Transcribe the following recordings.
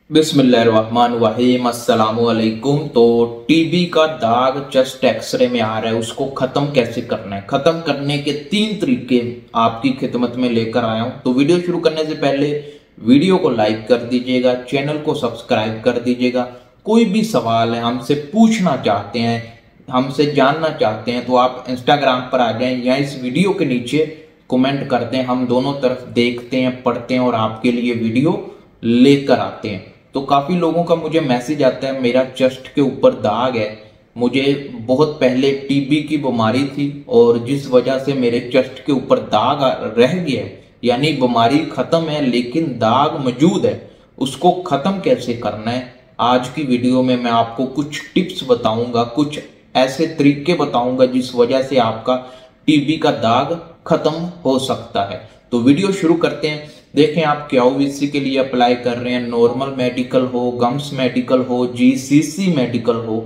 बिस्मिल्लाहिर्रहमानिर्रहीम अस्सलामुअलैकुम। तो टीबी का दाग चेस्ट एक्सरे में आ रहा है, उसको खत्म कैसे करना है, खत्म करने के 3 तरीके आपकी खिदमत में लेकर आया हूं। तो वीडियो शुरू करने से पहले वीडियो को लाइक कर दीजिएगा, चैनल को सब्सक्राइब कर दीजिएगा। कोई भी सवाल है, हमसे पूछना चाहते हैं, हमसे जानना चाहते हैं, तो आप इंस्टाग्राम पर आ जाएं या इस वीडियो के नीचे कमेंट कर दें। हम दोनों तरफ देखते हैं, पढ़ते हैं और आपके लिए वीडियो लेकर आते हैं। तो काफ़ी लोगों का मुझे मैसेज आता है, मेरा चेस्ट के ऊपर दाग है, मुझे बहुत पहले टीबी की बीमारी थी और जिस वजह से मेरे चेस्ट के ऊपर दाग रह गया है, यानी बीमारी ख़त्म है लेकिन दाग मौजूद है, उसको ख़त्म कैसे करना है। आज की वीडियो में मैं आपको कुछ टिप्स बताऊंगा, कुछ ऐसे तरीके बताऊंगा जिस वजह से आपका टीबी का दाग खत्म हो सकता है। तो वीडियो शुरू करते हैं। देखें, आप क्यूवीसी के लिए अप्लाई कर रहे हैं, नॉर्मल मेडिकल हो, गम्स मेडिकल हो, जीसीसी मेडिकल हो,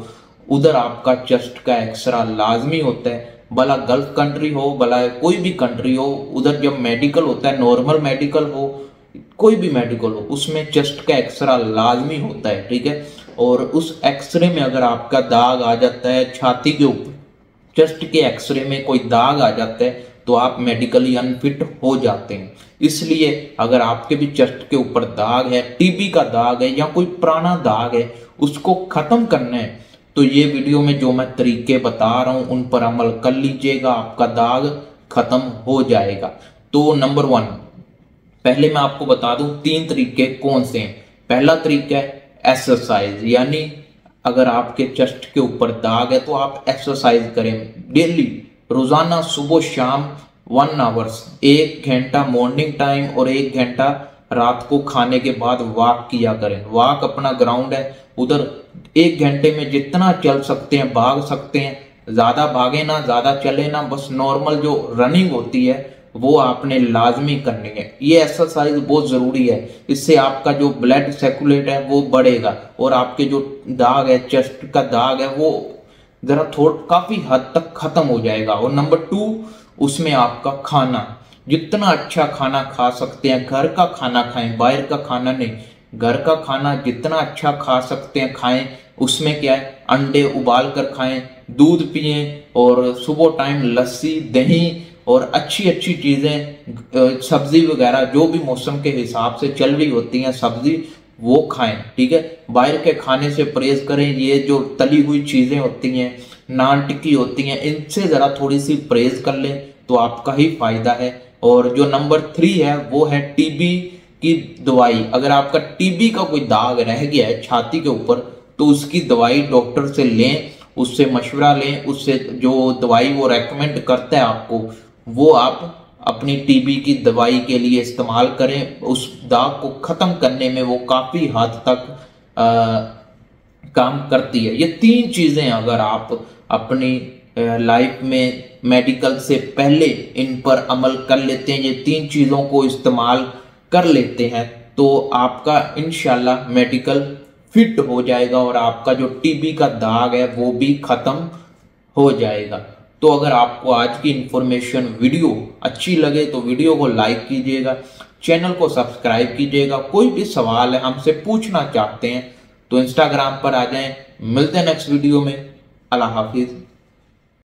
उधर आपका चेस्ट का एक्सरा लाजमी होता है। भला गल्फ कंट्री हो, भला कोई भी कंट्री हो, उधर जब मेडिकल होता है, नॉर्मल मेडिकल हो, कोई भी मेडिकल हो, उसमें चेस्ट का एक्सरा लाजमी होता है, ठीक है। और उस एक्सरे में अगर आपका दाग आ जाता है, छाती के ऊपर चेस्ट के एक्सरे में कोई दाग आ जाता है, तो आप मेडिकली अनफिट हो जाते हैं। इसलिए अगर आपके भी चेस्ट के ऊपर दाग है, टीबी का दाग है या कोई पुराना दाग है, उसको खत्म करना है, तो ये वीडियो में जो मैं तरीके बता रहा हूं उन पर अमल कर लीजिएगा, आपका दाग खत्म हो जाएगा। तो नंबर 1, पहले मैं आपको बता दूं 3 तरीके कौन से हैं। पहला तरीका है एक्सरसाइज, यानी अगर आपके चेस्ट के ऊपर दाग है तो आप एक्सरसाइज करें डेली, रोजाना सुबह शाम 1 आवर्स, 1 घंटा मॉर्निंग टाइम और 1 घंटा रात को खाने के बाद वॉक किया करें। वॉक अपना ग्राउंड है, उधर 1 घंटे में जितना चल सकते हैं भाग सकते हैं, ज्यादा भागे ना, ज्यादा चले ना, बस नॉर्मल जो रनिंग होती है वो आपने लाजमी करनी है। ये एक्सरसाइज बहुत जरूरी है, इससे आपका जो ब्लड सर्कुलेट है वो बढ़ेगा और आपके जो दाग है, चेस्ट का दाग है, वो जरा काफी हद तक खत्म हो जाएगा। और नंबर 2, उसमें आपका खाना, जितना अच्छा खाना खा सकते हैं, घर का खाना खाएं, बाहर का खाना नहीं, घर का खाना जितना अच्छा खा सकते हैं खाएं। उसमें क्या है, अंडे उबाल कर खाएं, दूध पिएं और सुबह टाइम लस्सी, दही और अच्छी अच्छी चीजें, सब्जी वगैरह जो भी मौसम के हिसाब से चल रही होती हैं सब्जी, वो खाएं, ठीक है। बाहर के खाने से परहेज करें। ये जो तली हुई चीजें होती हैं, नान टिक्की होती हैं, इनसे जरा थोड़ी सी परहेज कर लें तो आपका ही फायदा है। और जो नंबर 3 है वो है टीबी की दवाई। अगर आपका टीबी का कोई दाग रह गया है छाती के ऊपर, तो उसकी दवाई डॉक्टर से लें, उससे मशवरा लें, उससे जो दवाई वो रेकमेंड करता है आपको, वो आप अपनी टीबी की दवाई के लिए इस्तेमाल करें। उस दाग को खत्म करने में वो काफी हद तक काम करती है। ये 3 चीजें अगर आप अपनी लाइफ में मेडिकल से पहले इन पर अमल कर लेते हैं, ये 3 चीजों को इस्तेमाल कर लेते हैं, तो आपका इंशाल्लाह मेडिकल फिट हो जाएगा और आपका जो टीबी का दाग है वो भी खत्म हो जाएगा। तो अगर आपको आज की इंफॉर्मेशन वीडियो अच्छी लगे तो वीडियो को लाइक कीजिएगा, चैनल को सब्सक्राइब कीजिएगा। कोई भी सवाल है, हमसे पूछना चाहते हैं, तो इंस्टाग्राम पर आ जाएं। मिलते हैं नेक्स्ट वीडियो में। अल्लाह हाफिज।